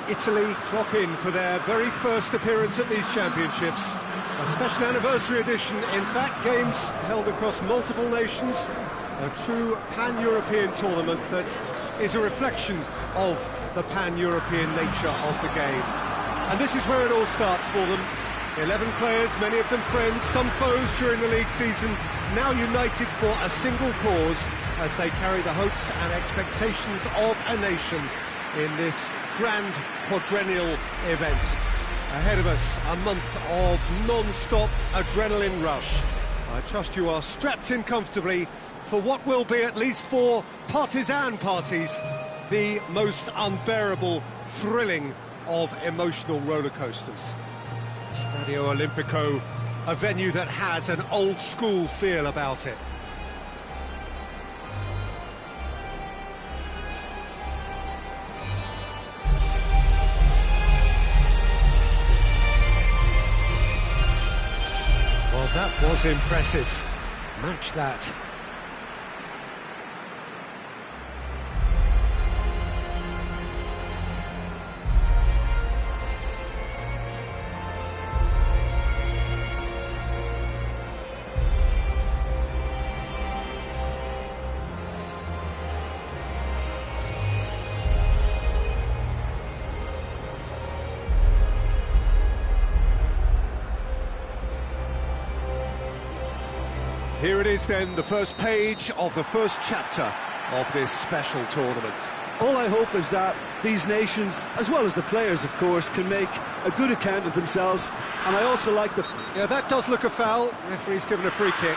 Italy clock in for their very first appearance at these championships. A special anniversary edition, in fact, games held across multiple nations. A true pan-European tournament that is a reflection of the pan-European nature of the game. And this is where it all starts for them. 11 players, many of them friends, some foes during the league season, now united for a single cause as they carry the hopes and expectations of a nation in this grand quadrennial event. Ahead of us, a month of non-stop adrenaline rush. I trust you are strapped in comfortably for what will be, at least for partisan parties, the most unbearable, thrilling of emotional roller coasters. Stadio Olimpico, a venue that has an old-school feel about it. Well, that was impressive. Match that. Here it is then, the first page of the first chapter of this special tournament. All I hope is that these nations, as well as the players of course, can make a good account of themselves, and I also like the... Yeah, that does look a foul. Referee's given a free kick.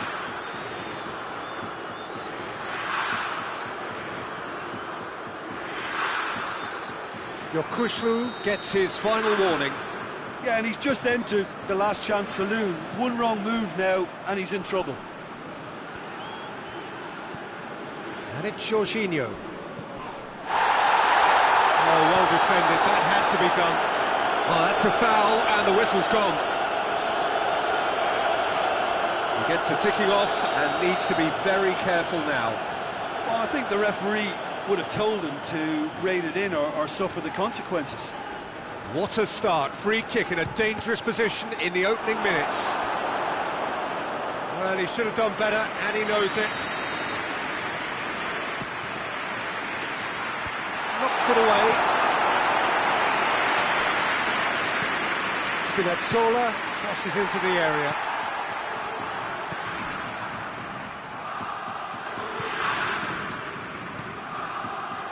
Yokushlu gets his final warning. Yeah, and he's just entered the last chance saloon. One wrong move now, and he's in trouble. And it's Jorginho. Oh, well defended, that had to be done. Oh, that's a foul, and the whistle's gone. He gets a ticking off and needs to be very careful now. Well, I think the referee would have told him to rein it in or suffer the consequences. What a start, free kick in a dangerous position in the opening minutes. Well, he should have done better, and he knows it. Knocks it away. Spinazzola crosses into the area.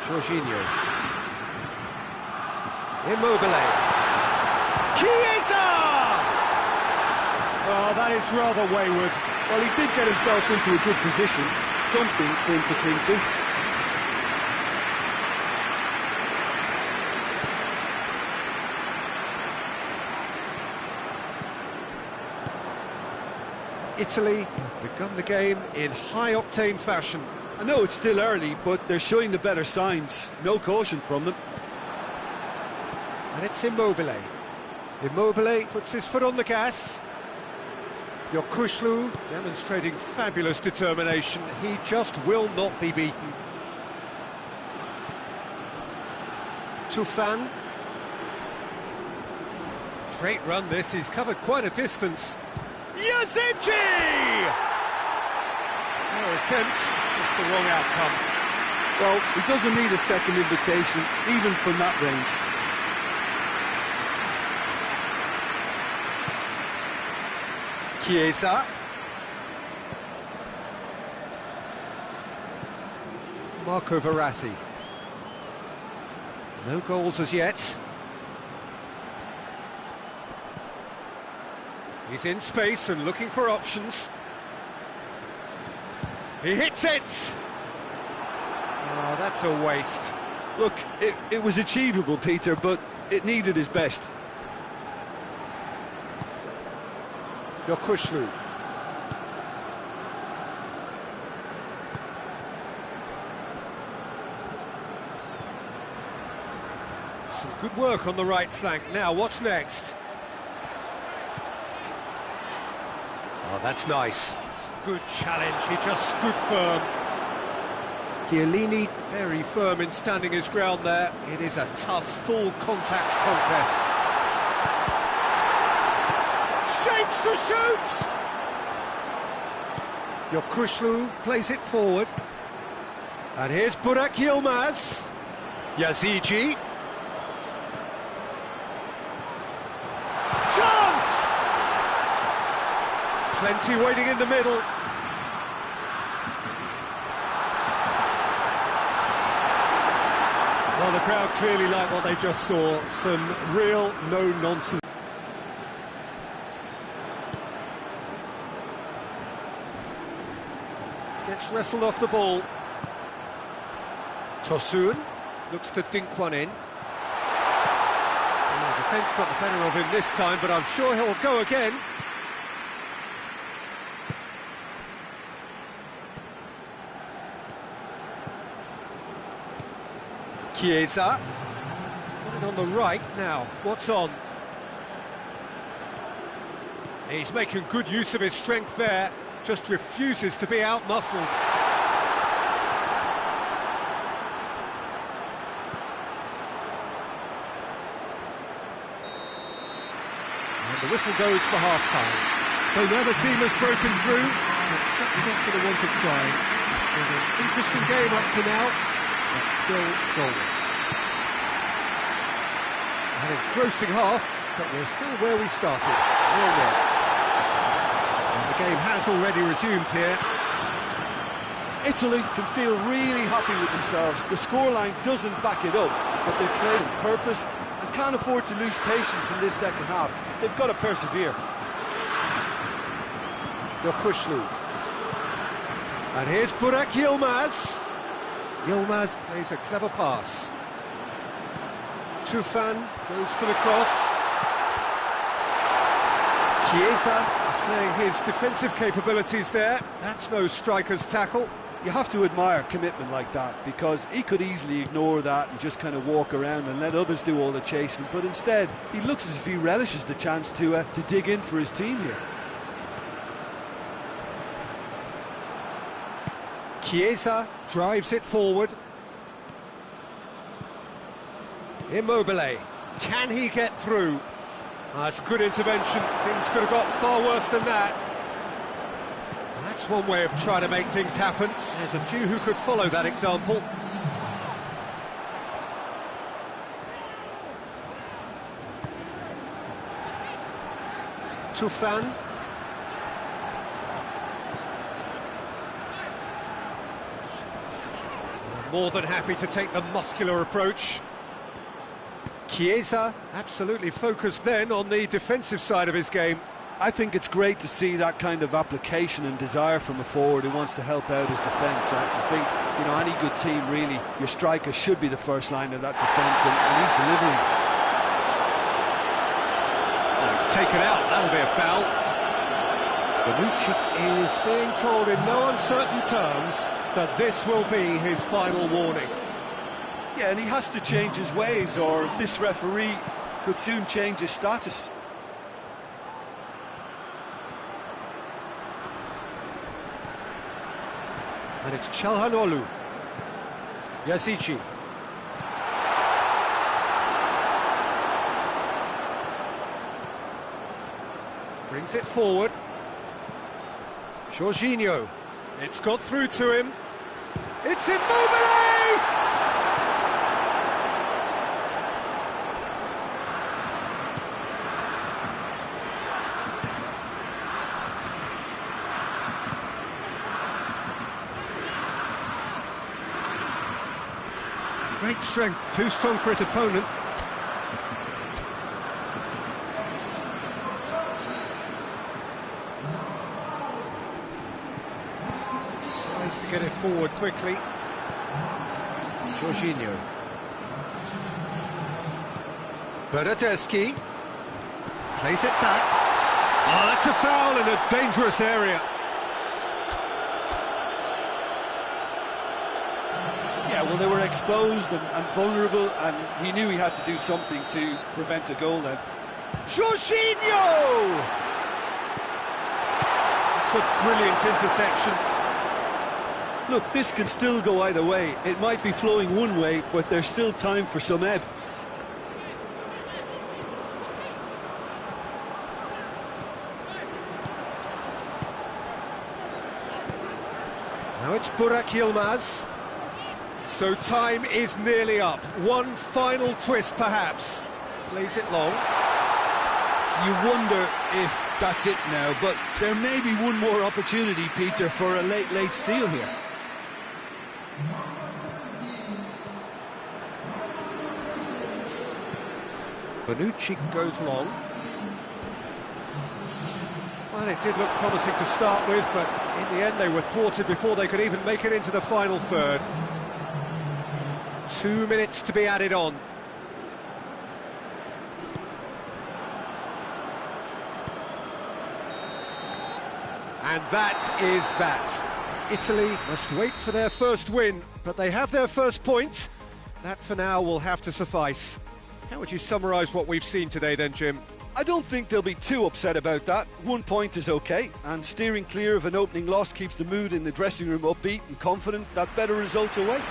Jorginho. Immobile. Chiesa! Oh, that is rather wayward. Well, he did get himself into a good position, something for him to cling to. Italy have begun the game in high-octane fashion. I know it's still early, but they're showing the better signs. No caution from them. And it's Immobile. Immobile puts his foot on the gas. Yokushlu demonstrating fabulous determination. He just will not be beaten. Tufan. Great run this, he's covered quite a distance. Yazici! No attempt, just the wrong outcome. Well, he doesn't need a second invitation, even from that range. Chiesa. Marco Verratti. No goals as yet. He's in space and looking for options. He hits it! Oh, that's a waste. Look, it was achievable, Peter, but it needed his best. Yokushlu. Some good work on the right flank. Now, what's next? Oh, that's nice. Good challenge, he just stood firm. Chiellini very firm in standing his ground there. It is a tough, full-contact contest. Shapes to shoot! Yokushlu plays it forward. And here's Burak Yilmaz. Yazici. Chance! Plenty waiting in the middle. Well, the crowd clearly like what they just saw. Some real no-nonsense. Gets wrestled off the ball. Tosun looks to dink one in. Oh, the defence got the better of him this time, but I'm sure he'll go again. Chiesa. He's put it on the right now. What's on? He's making good use of his strength there. Just refuses to be out-muscled. The whistle goes for half-time. So now the team has broken through. It's certainly not going to want to try. It's been an interesting game up to now, but still goals. An engrossing half, but we're still where we started. 0-0. And the game has already resumed here. Italy can feel really happy with themselves. The scoreline doesn't back it up, but they've played on purpose and can't afford to lose patience in this second half. They've got to persevere. Yokushlu. And here's Burak Yilmaz. Yilmaz plays a clever pass. Tufan goes for the cross. Chiesa displaying his defensive capabilities there. That's no striker's tackle. You have to admire commitment like that, because he could easily ignore that and just kind of walk around and let others do all the chasing, but instead he looks as if he relishes the chance to dig in for his team here. Chiesa drives it forward. Immobile, can he get through? That's good intervention. Things could have got far worse than that. That's one way of trying to make things happen. There's a few who could follow that example. Tufan. More than happy to take the muscular approach. Chiesa absolutely focused then on the defensive side of his game. I think it's great to see that kind of application and desire from a forward who wants to help out his defence. I think, you know, any good team, really, your striker should be the first line of that defence, and he's delivering. Oh, it's taken out, that'll be a foul. Bonucci is being told in no uncertain terms that this will be his final warning. Yeah, and he has to change his ways, or this referee could soon change his status. And it's Çalhanoğlu. Yazici. Brings it forward. Jorginho. It's got through to him. It's Immobile! Great strength, too strong for his opponent. Tries to get it forward quickly. Jorginho. Bernardeschi. Plays it back. Oh, that's a foul in a dangerous area. Yeah, well, they were exposed and vulnerable, and he knew he had to do something to prevent a goal then. Jorginho! It's a brilliant interception. Look, this can still go either way. It might be flowing one way, but there's still time for some ebb. Now it's Burak Yilmaz. So time is nearly up. One final twist, perhaps. Plays it long. You wonder if that's it now, but there may be one more opportunity, Peter, for a late steal here. Bonucci goes long. Well, it did look promising to start with, but in the end they were thwarted before they could even make it into the final third. 2 minutes to be added on. And that is that. Italy must wait for their first win, but they have their first point. That for now will have to suffice. How would you summarise what we've seen today then, Jim? I don't think they'll be too upset about that. 1 point is okay, and steering clear of an opening loss keeps the mood in the dressing room upbeat and confident that better results await.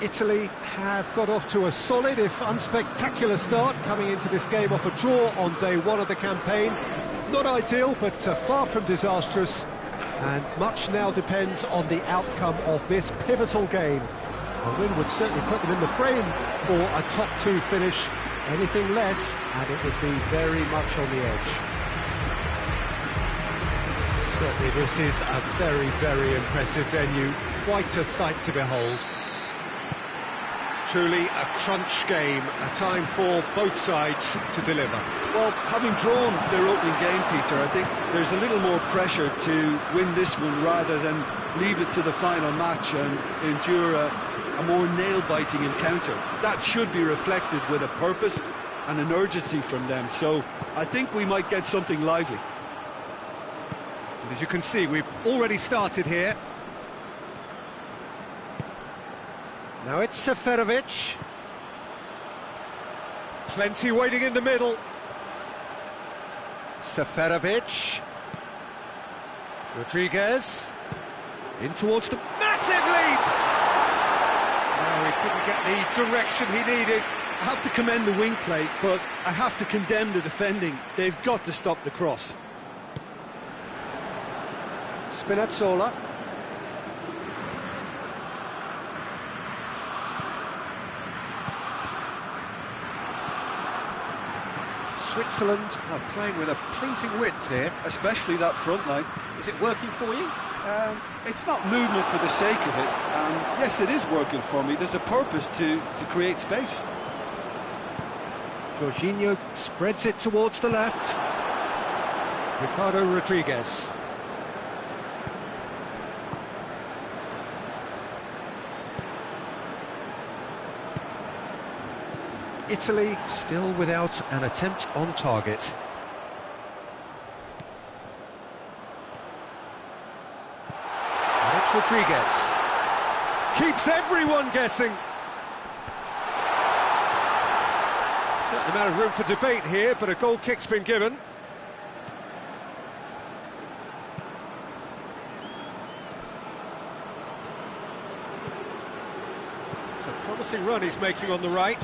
Italy have got off to a solid, if unspectacular start, coming into this game off a draw on day one of the campaign. Not ideal, but far from disastrous, and much now depends on the outcome of this pivotal game. A win would certainly put them in the frame for a top two finish. Anything less, and it would be very much on the edge. Certainly this is a very, very impressive venue. Quite a sight to behold. Truly a crunch game, a time for both sides to deliver. Well, having drawn their opening game, Peter, I think there's a little more pressure to win this one rather than leave it to the final match and endure a more nail-biting encounter. That should be reflected with a purpose and an urgency from them, so I think we might get something lively. And as you can see, we've already started here. Now it's Seferovic. Plenty waiting in the middle. Seferovic. Rodriguez. In towards the massive leap! No, he couldn't get the direction he needed. I have to commend the wing play, but I have to condemn the defending. They've got to stop the cross. Spinazzola. Switzerland are playing with a pleasing width here. Especially that front line. Is it working for you? It's not movement for the sake of it. Yes, it is working for me. There's a purpose to create space. Jorginho spreads it towards the left. Ricardo Rodriguez. Italy still without an attempt on target. And a Rodriguez. Keeps everyone guessing. Certain amount of room for debate here, but a goal kick's been given. It's a promising run he's making on the right.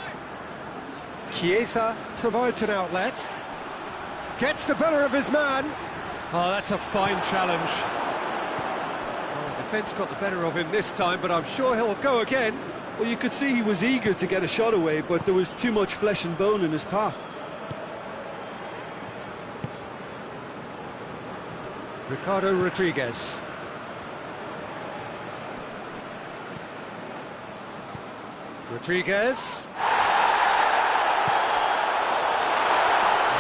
Chiesa provides an outlet. Gets the better of his man. Oh, that's a fine challenge. Well, the defence got the better of him this time, but I'm sure he'll go again. Well, you could see he was eager to get a shot away, but there was too much flesh and bone in his path. Ricardo Rodriguez. Rodriguez.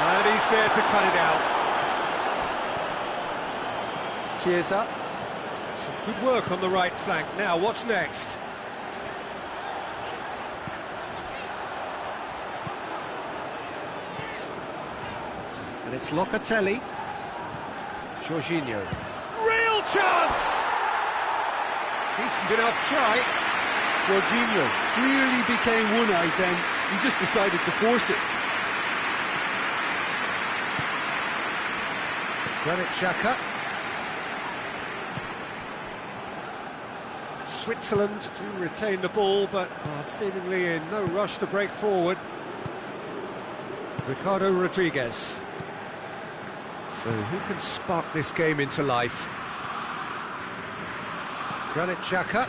And he's there to cut it out. Chiesa. Some good work on the right flank. Now, what's next? And it's Locatelli. Jorginho. Real chance! Decent enough try. Jorginho clearly became one-eyed then. He just decided to force it. Granit Xhaka. Switzerland do retain the ball, but are seemingly in no rush to break forward. Ricardo Rodriguez. So who can spark this game into life? Granit Xhaka.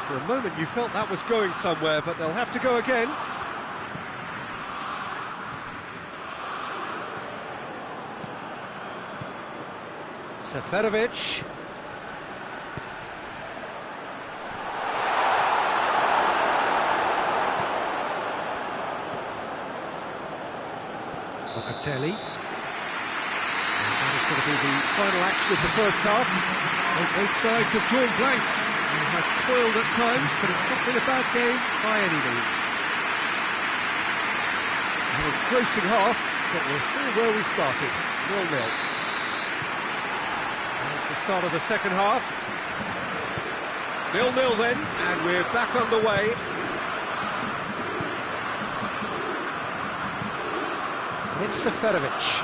For a moment you felt that was going somewhere, but they'll have to go again. Seferovic. Locatelli. And that is going to be the final action of the first half. Both sides have drawn blanks and have toiled at times, but it's not been a bad game by any means. An engrossing half, but we're still where we started, 0-0. That's the start of the second half. 0-0 then, and we're back on the way. And it's Seferovic.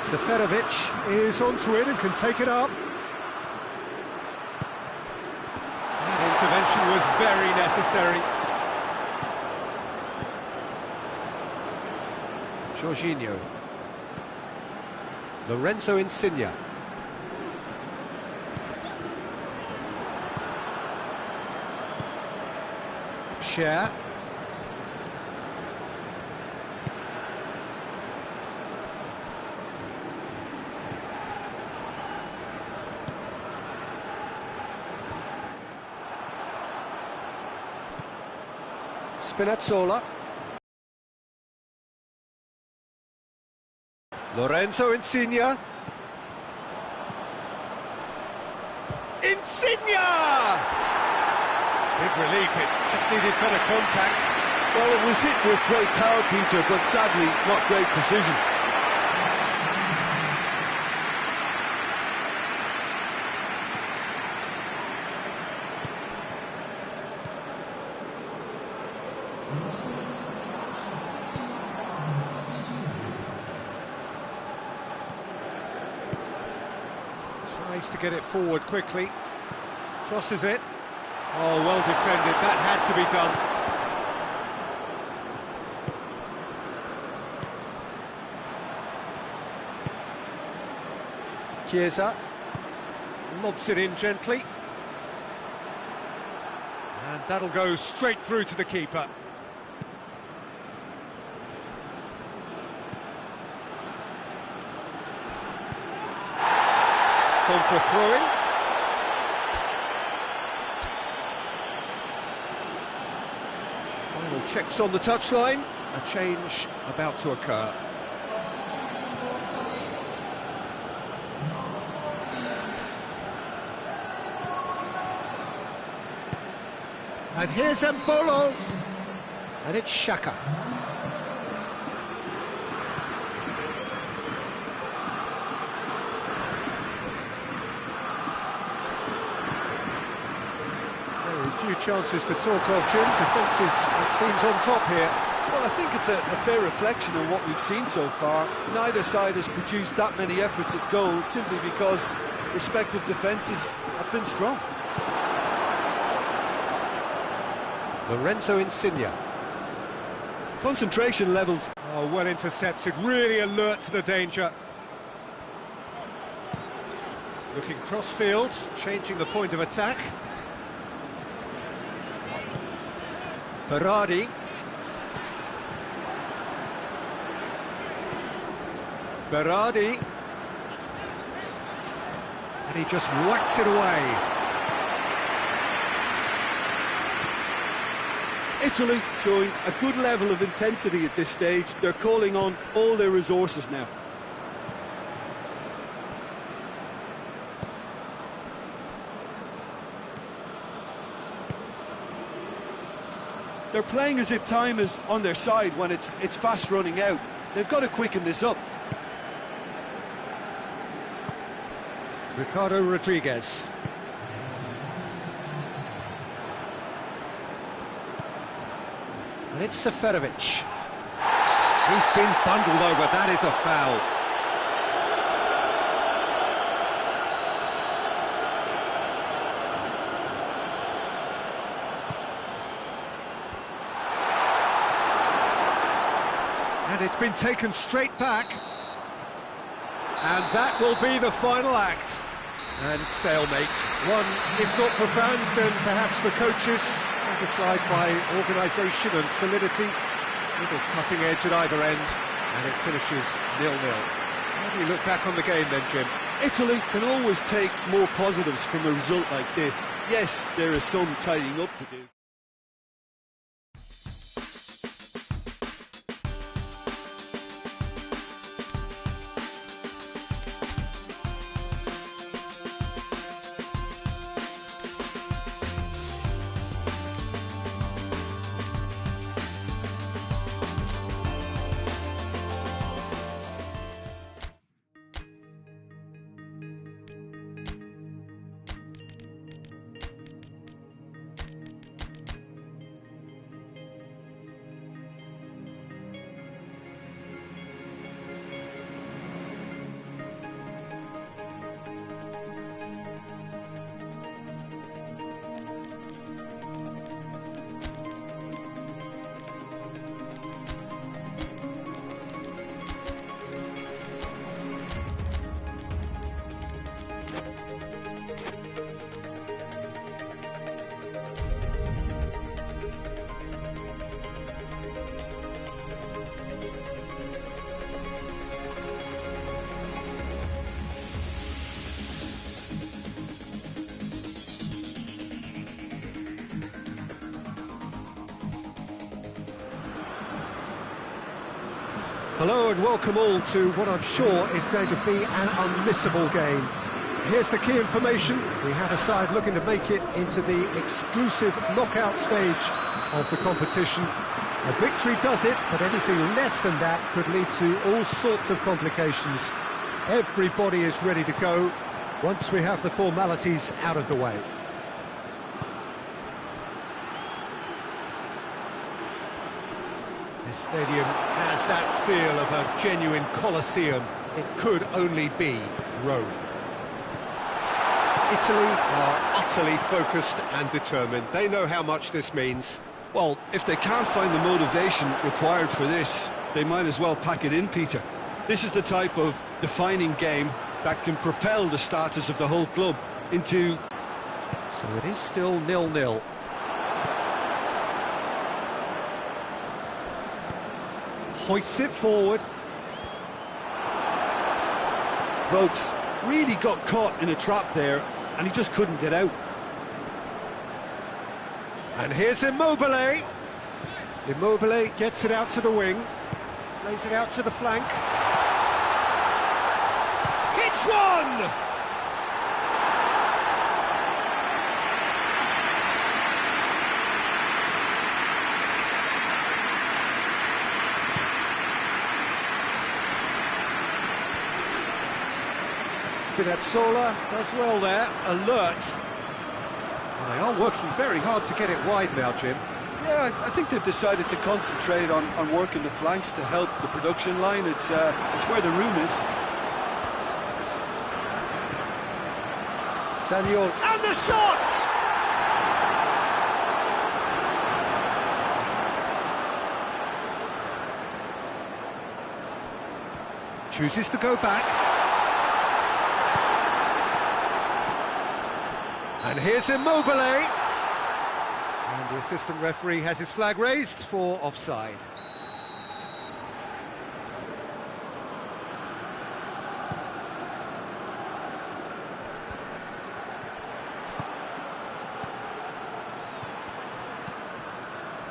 Seferovic is onto it and can take it up. That intervention was very necessary. Jorginho. Lorenzo Insigne. Cher. Spinazzola. Lorenzo Insigne. Insigne! Big relief, it just needed better contact. Well, it was hit with great power, Peter, but sadly not great precision. Tries to get it forward quickly. Crosses it. Oh, well defended. That had to be done. Chiesa lobs it in gently. And that'll go straight through to the keeper. It's gone for a throw-in. Final checks on the touchline. A change about to occur. And here's Mbolo. And it's Xhaka. chances to talk of, Jim. Defences, it seems, on top here. Well, I think it's a fair reflection of what we've seen so far. Neither side has produced that many efforts at goal simply because respective defences have been strong. Lorenzo Insigne. Concentration levels. Oh, well intercepted, really alert to the danger. Looking cross-field, changing the point of attack. Berardi. Berardi. And he just whacks it away. Italy showing a good level of intensity at this stage. They're calling on all their resources now. They're playing as if time is on their side when it's fast running out. They've got to quicken this up. Ricardo Rodriguez. And it's Seferovic. He's been bundled over, that is a foul. And it's been taken straight back. And that will be the final act. And stalemate. One, if not for fans, then perhaps for coaches, satisfied by organisation and solidity. Little cutting edge at either end, and it finishes 0-0. How do you look back on the game then, Jim? Italy can always take more positives from a result like this. Yes, there is some tidying up to do. Hello and welcome all to what I'm sure is going to be an unmissable game. Here's the key information. We have a side looking to make it into the exclusive knockout stage of the competition. A victory does it, but anything less than that could lead to all sorts of complications. Everybody is ready to go once we have the formalities out of the way. This stadium has that feel of a genuine Colosseum. It could only be Rome. Italy are utterly focused and determined. They know how much this means. Well, if they can't find the motivation required for this, they might as well pack it in, Peter. This is the type of defining game that can propel the status of the whole club into... So it is still 0-0. Hoists it forward. Folks really got caught in a trap there, and he just couldn't get out. And here's Immobile. Immobile gets it out to the wing, plays it out to the flank. Hits one! Spinazzola does well there, alert. They are working very hard to get it wide now, Jim. Yeah, I think they've decided to concentrate on working the flanks to help the production line. It's where the room is. Samuel, and the shot! Chooses to go back. And here's Immobile. And the assistant referee has his flag raised for offside.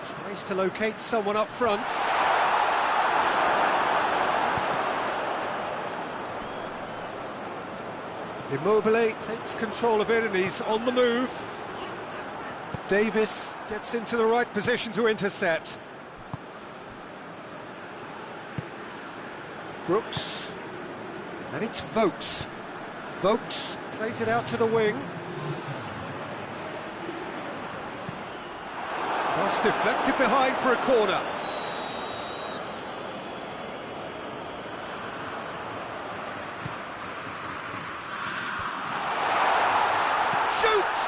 Tries to locate someone up front. Immobile takes control of it and he's on the move. Davis gets into the right position to intercept. Brooks. And it's Vokes. Vokes plays it out to the wing. Cross deflected behind for a corner. Shoots!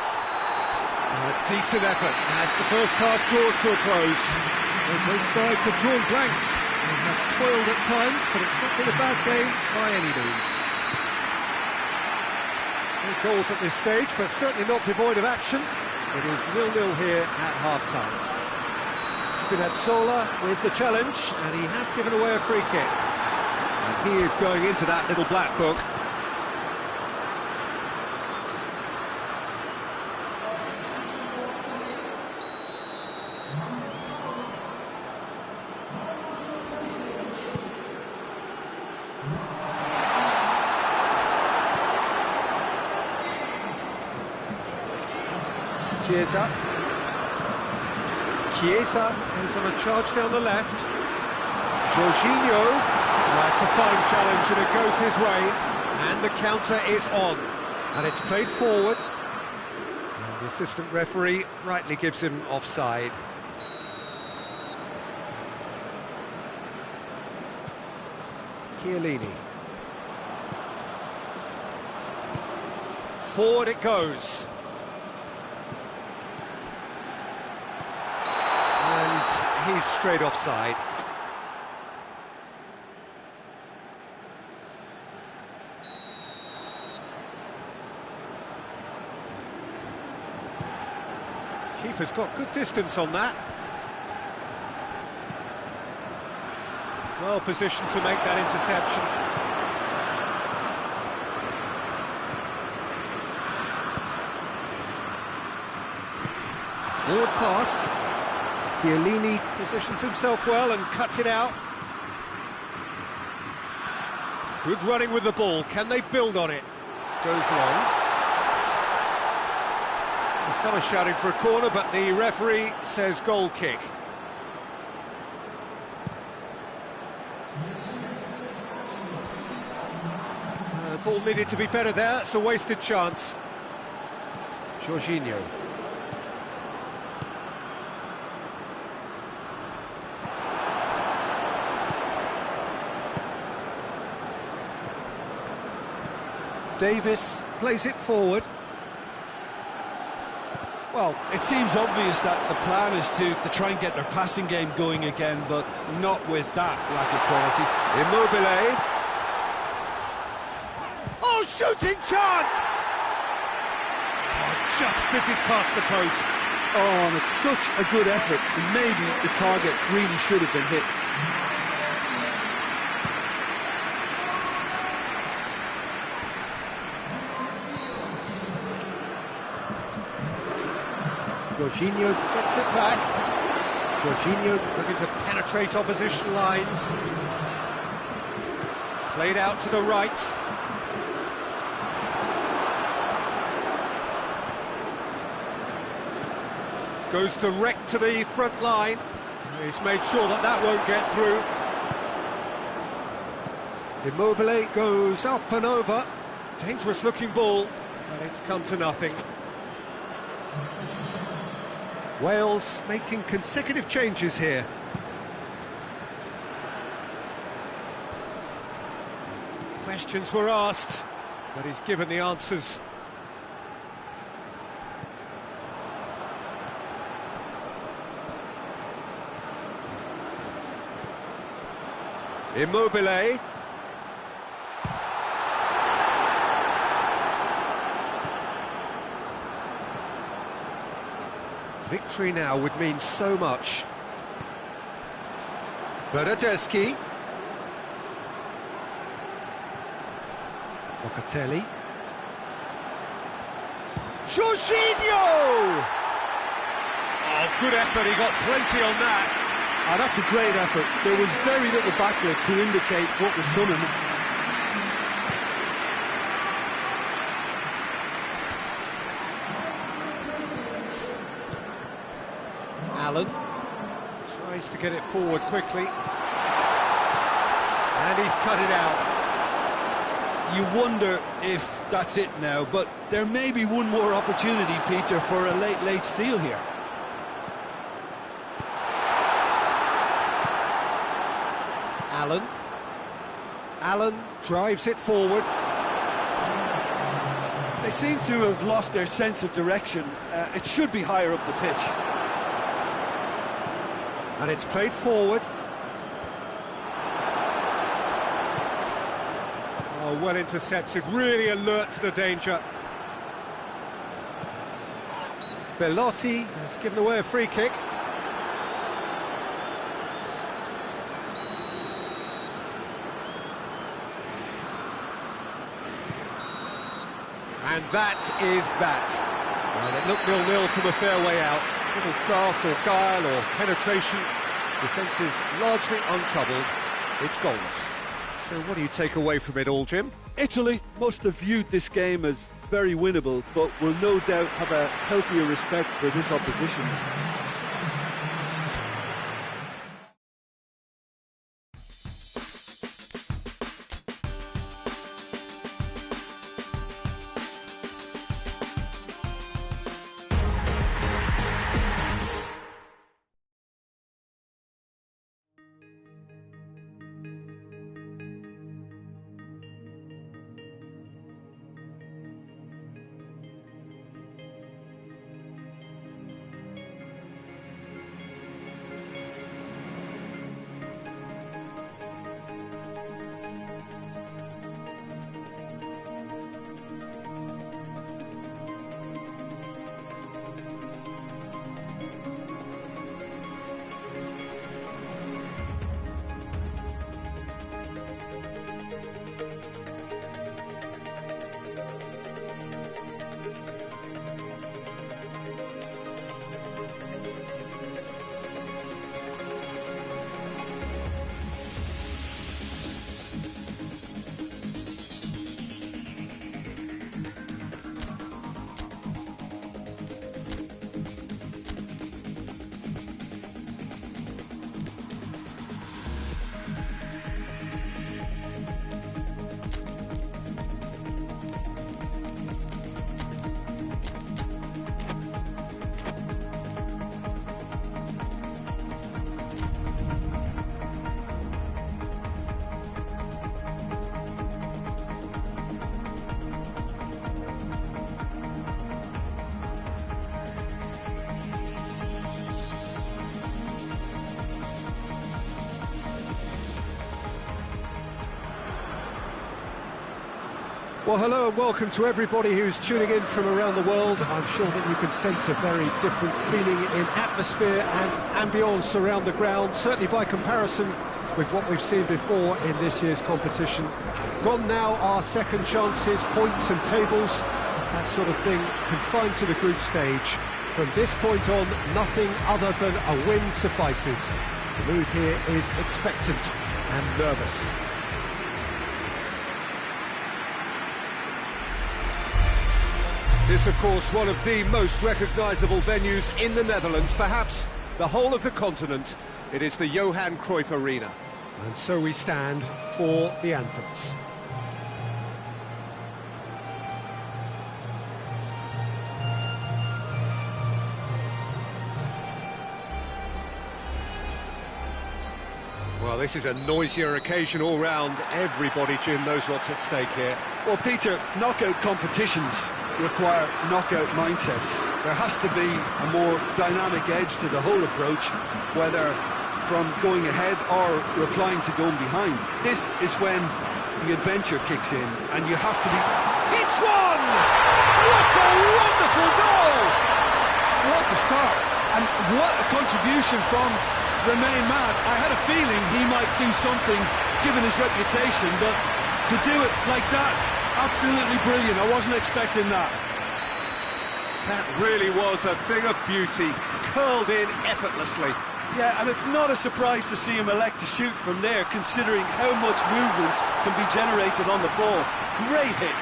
A decent effort as the first half draws to a close. And both sides have drawn blanks and have toiled at times, but it's not been a bad game by any means. No goals at this stage, but certainly not devoid of action. It is 0-0 here at half-time. Spinazzola with the challenge, and he has given away a free kick. And he is going into that little black book. Chiesa is on a charge down the left. Jorginho, that's a fine challenge and it goes his way. And the counter is on. And it's played forward. And the assistant referee rightly gives him offside. Chiellini. Forward it goes. He's straight offside. Keeper's got good distance on that. Well positioned to make that interception. Forward pass. Chiellini positions himself well and cuts it out. Good running with the ball. Can they build on it? Goes long. Some are shouting for a corner, but the referee says goal kick. The ball needed to be better there. It's a wasted chance. Jorginho. Davis plays it forward. Well, it seems obvious that the plan is to try and get their passing game going again, but not with that lack of quality. Immobile. Oh, shooting chance! Oh, just misses past the post. Oh, and it's such a good effort, and maybe the target really should have been hit. Jorginho gets it back. Jorginho looking to penetrate opposition lines. Played out to the right. Goes direct to the front line. He's made sure that that won't get through. Immobile goes up and over. Dangerous looking ball, but it's come to nothing. Wales making consecutive changes here. Questions were asked, but he's given the answers. Immobile. Victory now would mean so much. Bernardeschi. Locatelli. Jorginho! Oh, good effort, he got plenty on that. Ah, that's a great effort. There was very little backlift to indicate what was coming. Allen tries to get it forward quickly. And he's cut it out. You wonder if that's it now, but there may be one more opportunity, Peter, for a late steal here. Allen drives it forward. They seem to have lost their sense of direction. It should be higher up the pitch. And it's played forward. Oh, well intercepted, really alert to the danger. Belotti has given away a free kick. And that is that. Well, it looked 0-0 from a fair way out. Little craft or guile or penetration. Defence is largely untroubled. It's goalless. So what do you take away from it all, Jim? Italy must have viewed this game as very winnable, but will no doubt have a healthier respect for this opposition. Well, hello and welcome to everybody who's tuning in from around the world. I'm sure that you can sense a very different feeling in atmosphere and ambience around the ground, certainly by comparison with what we've seen before in this year's competition. Gone now are second chances, points and tables, that sort of thing, confined to the group stage. From this point on, nothing other than a win suffices. The mood here is expectant and nervous. This, of course, one of the most recognisable venues in the Netherlands, perhaps the whole of the continent. It is the Johan Cruyff Arena. And so we stand for the anthems. Well, this is a noisier occasion all round. Everybody, Jim, knows what's at stake here. Well, Peter, knockout competitions require knockout mindsets. There has to be a more dynamic edge to the whole approach, whether from going ahead or replying to going behind. This is when the adventure kicks in, and you have to be... It's one! What a wonderful goal! What a start, and what a contribution from the main man. I had a feeling he might do something, given his reputation, but to do it like that, absolutely brilliant. I wasn't expecting that. That really was a thing of beauty, curled in effortlessly. Yeah, and it's not a surprise to see him elect to shoot from there, considering how much movement can be generated on the ball. Great hit.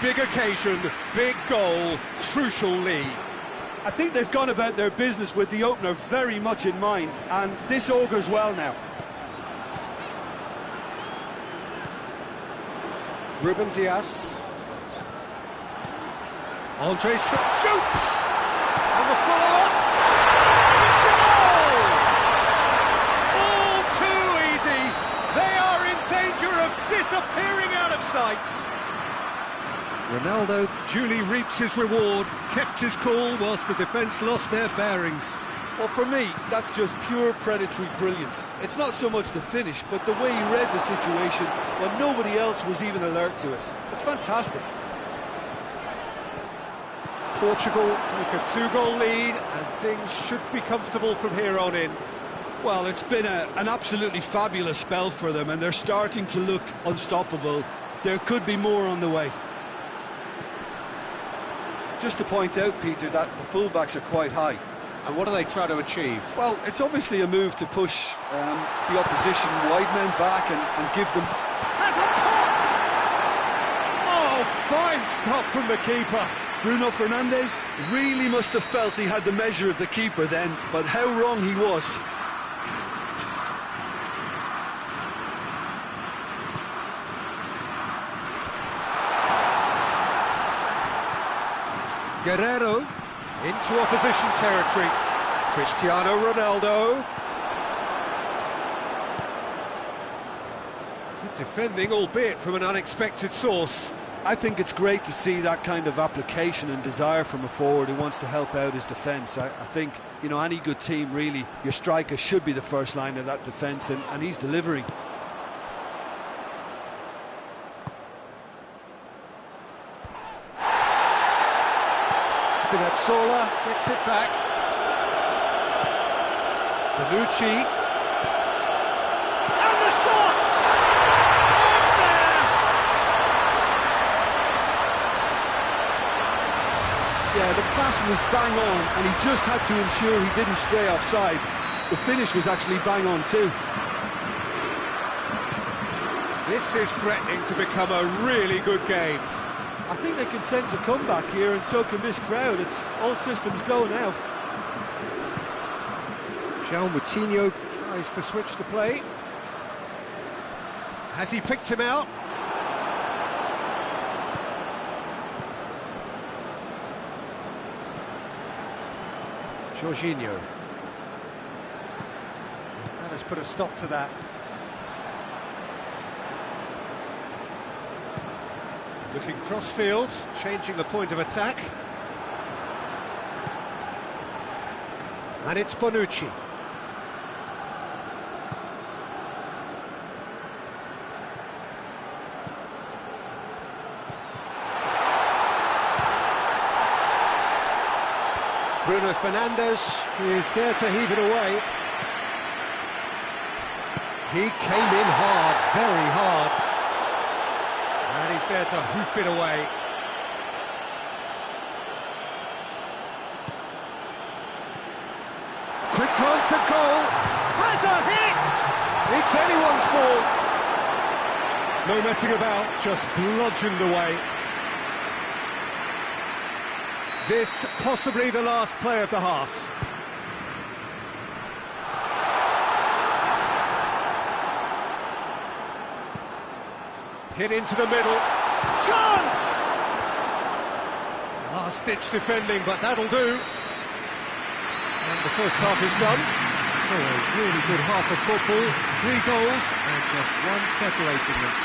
Big occasion, big goal, crucial lead. I think they've gone about their business with the opener very much in mind, and this augurs well now. Ruben Diaz. Andre shoots! And the follow-up. It's a goal! All too easy. They are in danger of disappearing out of sight. Ronaldo duly reaps his reward, kept his cool whilst the defence lost their bearings. Well, for me, that's just pure predatory brilliance. It's not so much the finish, but the way he read the situation when nobody else was even alert to it. It's fantastic. Portugal take a 2-goal lead, and things should be comfortable from here on in. Well, it's been an absolutely fabulous spell for them, and they're starting to look unstoppable. There could be more on the way. Just to point out, Peter, that the fullbacks are quite high. And what do they try to achieve? Well, it's obviously a move to push the opposition wide men back and give them... Has a pop! Oh, fine stop from the keeper. Bruno Fernandes really must have felt he had the measure of the keeper then, but how wrong he was. Guerrero into opposition territory. Cristiano Ronaldo. Good defending, albeit from an unexpected source. I think it's great to see that kind of application and desire from a forward who wants to help out his defence. I think, you know, any good team, really, your striker should be the first line of that defence, and he's delivering. Spinazzola gets it back. Bonucci. And the shot! It's there! Yeah, the pass was bang on, and he just had to ensure he didn't stray offside. The finish was actually bang on too. This is threatening to become a really good game. I think they can sense a comeback here, and so can this crowd. It's all systems go now. João Moutinho tries to switch the play. Has he picked him out? Jorginho. That has put a stop to that. Looking cross-field, changing the point of attack. And it's Bonucci. Bruno Fernandes is there to heave it away. He came in hard, very hard. And he's there to hoof it away. Quick glance at goal. Has a hit! It's anyone's ball. No messing about, just bludgeoned away. This possibly the last play of the half. Hit into the middle. Chance! Last-ditch defending, but that'll do. And the first half is done. So a really good half of football, 3 goals and just 1 separating them.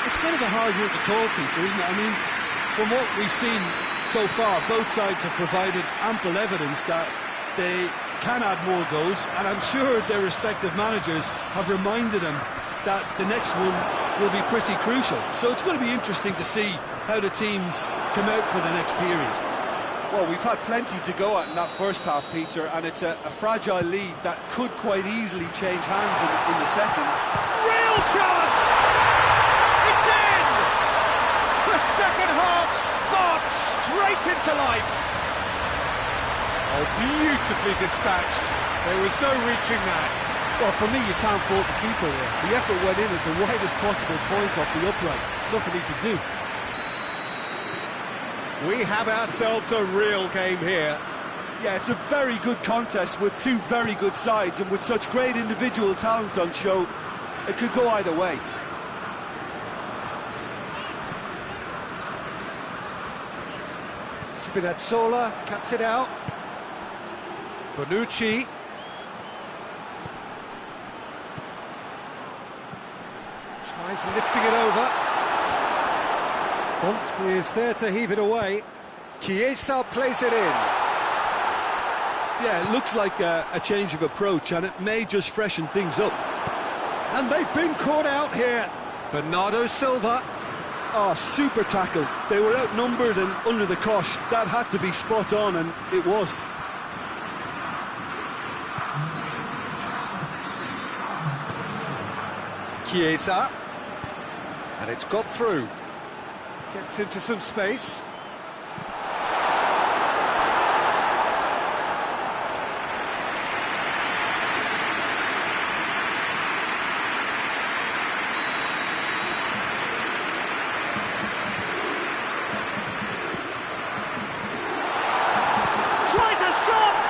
It's kind of a hard one to call, Peter, isn't it? I mean, from what we've seen so far, both sides have provided ample evidence that they can add more goals, and I'm sure their respective managers have reminded them that the next one will be pretty crucial. So it's going to be interesting to see how the teams come out for the next period. Well, we've had plenty to go at in that first half, Peter, and it's a fragile lead that could quite easily change hands in the second. Real chance! It's in! The second half sparked straight into life. Oh, beautifully dispatched. There was no reaching that. Well, for me, you can't fault the keeper there. The effort went in at the widest possible point off the upright. Nothing he could do. We have ourselves a real game here. Yeah, it's a very good contest with 2 very good sides, and with such great individual talent on show, it could go either way. Spinazzola cuts it out. Bonucci. Tries lifting it over. Font is there to heave it away. Chiesa plays it in. Yeah, it looks like a change of approach, and it may just freshen things up. And they've been caught out here. Bernardo Silva. Oh, super tackle. They were outnumbered and under the cosh. That had to be spot on, and it was. Chiesa. And it's got through. Gets into some space. Tries a shot!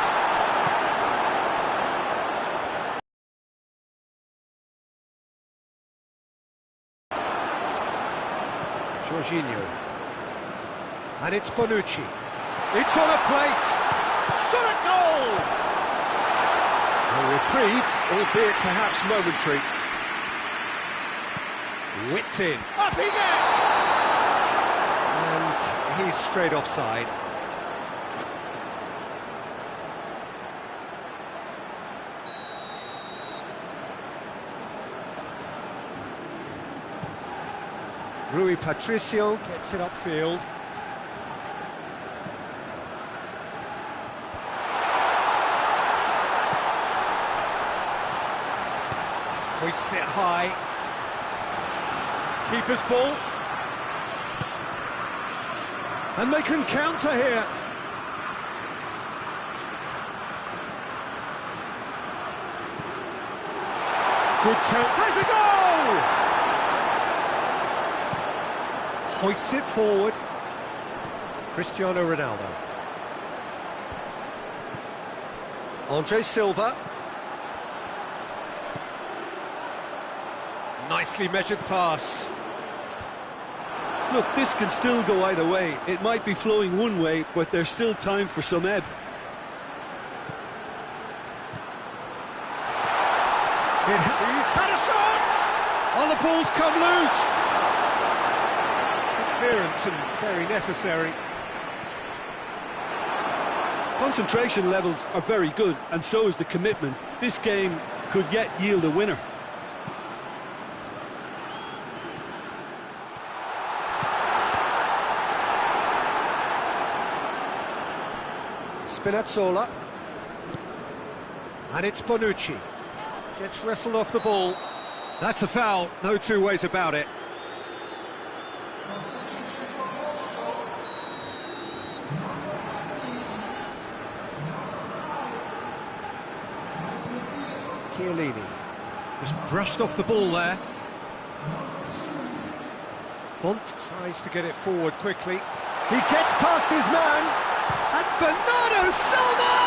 Jorginho. And it's Bonucci. It's on a plate! Shot at goal! A reprieve, albeit perhaps momentary. Whipped in. Up he gets! And he's straight offside. Rui Patricio gets it upfield. Hoists it high. Keeper's ball. And they can counter here. Good turn. Has a goal! Hoists it forward. Cristiano Ronaldo. Andre Silva. Nicely measured pass. Look, this can still go either way. It might be flowing one way, but there's still time for some ebb. He's had a shot! Oh, the ball's come loose! Clearance and very necessary. Concentration levels are very good, and so is the commitment. This game could yet yield a winner. Spinazzola. And it's Bonucci. Gets wrestled off the ball. That's a foul, no 2 ways about it. Chiellini just brushed off the ball there. Font tries to get it forward quickly. He gets past his man, and Bernardo Silva!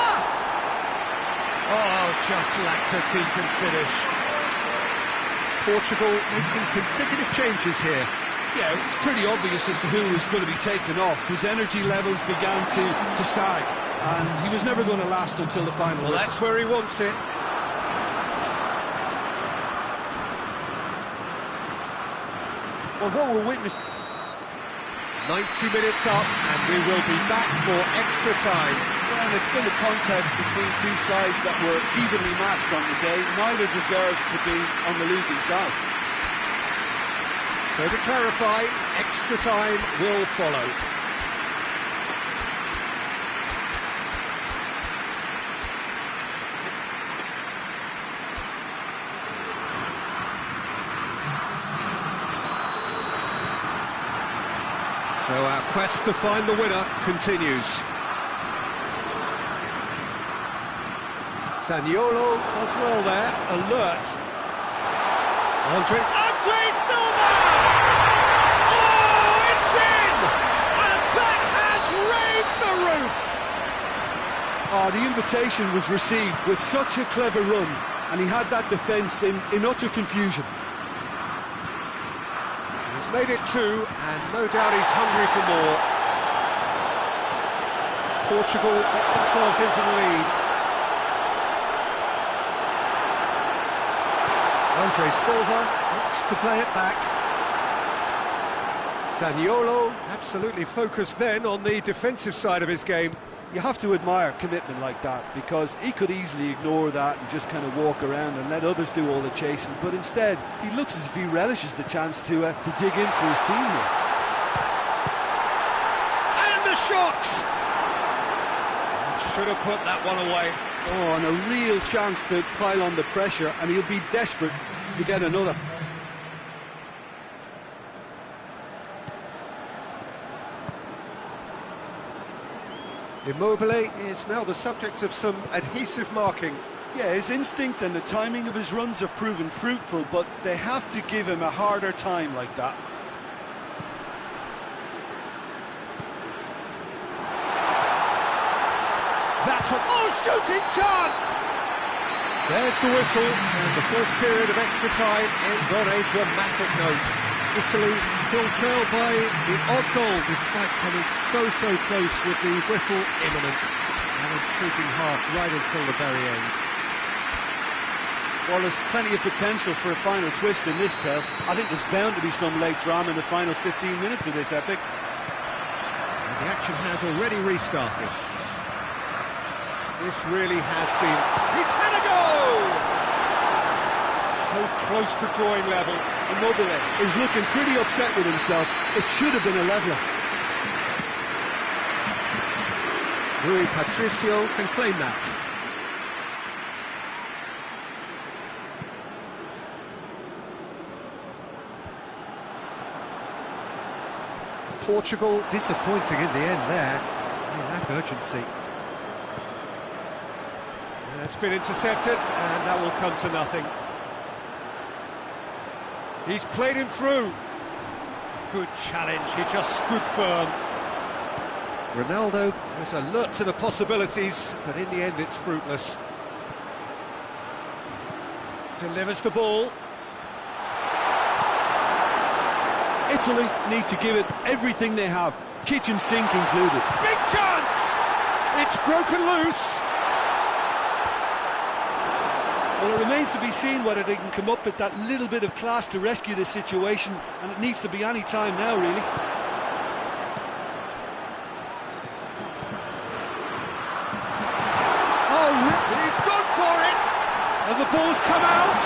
Oh, just lacked a decent finish. Portugal making consecutive changes here. Yeah, it's pretty obvious as to who was going to be taken off. His energy levels began to sag. and he was never going to last until the final whistle. That's where he wants it. Well, what we're witnessing... 90 minutes up, and we will be back for extra time. Well, and it's been a contest between two sides that were evenly matched on the day. Neither deserves to be on the losing side. So to clarify, extra time will follow. So our quest to find the winner continues. Zaniolo as well there, alert. Andre Silva! Oh, it's in! And that has raised the roof! Oh, the invitation was received with such a clever run, and he had that defence in utter confusion. He's made it two, and no doubt he's hungry for more. Portugal get themselves into the lead. Andre Silva opts to play it back. Zaniolo absolutely focused then on the defensive side of his game. You have to admire commitment like that, because he could easily ignore that and just kind of walk around and let others do all the chasing, but instead he looks as if he relishes the chance to dig in for his team here. And the shot! Should have put that one away. Oh, and a real chance to pile on the pressure, and he'll be desperate to get another. Immobile is now the subject of some adhesive marking. Yeah, his instinct and the timing of his runs have proven fruitful, but they have to give him a harder time like that. That's a shooting chance! There's the whistle, and the first period of extra time ends on a dramatic note. Italy still trailed by the odd goal, despite coming so close with the whistle imminent. And a shooting half right until the very end. Well, there's plenty of potential for a final twist in this tale. I think there's bound to be some late drama in the final 15 minutes of this epic. And the action has already restarted. This really has been... He's had a goal! So close to drawing level. Immobile is looking pretty upset with himself. It should have been a leveller. Rui Patricio can claim that. Portugal disappointing in the end there. They lack urgency. It's been intercepted, and that will come to nothing. He's played him through. Good challenge, he just stood firm. Ronaldo was alert to the possibilities, but in the end it's fruitless. Delivers the ball. Italy need to give it everything they have, kitchen sink included. Big chance! It's broken loose. Well, it remains to be seen whether they can come up with that little bit of class to rescue this situation, and it needs to be any time now, really. Oh, he's gone for it! And the ball's come out!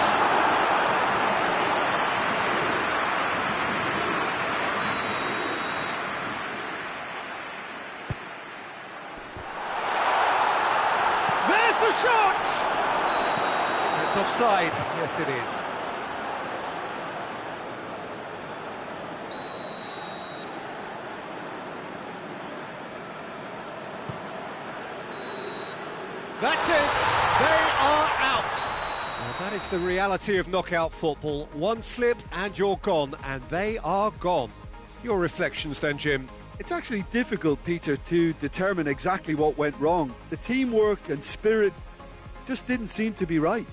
There's the shot! It's offside, yes it is. That's it, they are out. Well, that is the reality of knockout football. One slip and you're gone, and they are gone. Your reflections then, Jim? It's actually difficult, Peter, to determine exactly what went wrong. The teamwork and spirit just didn't seem to be right.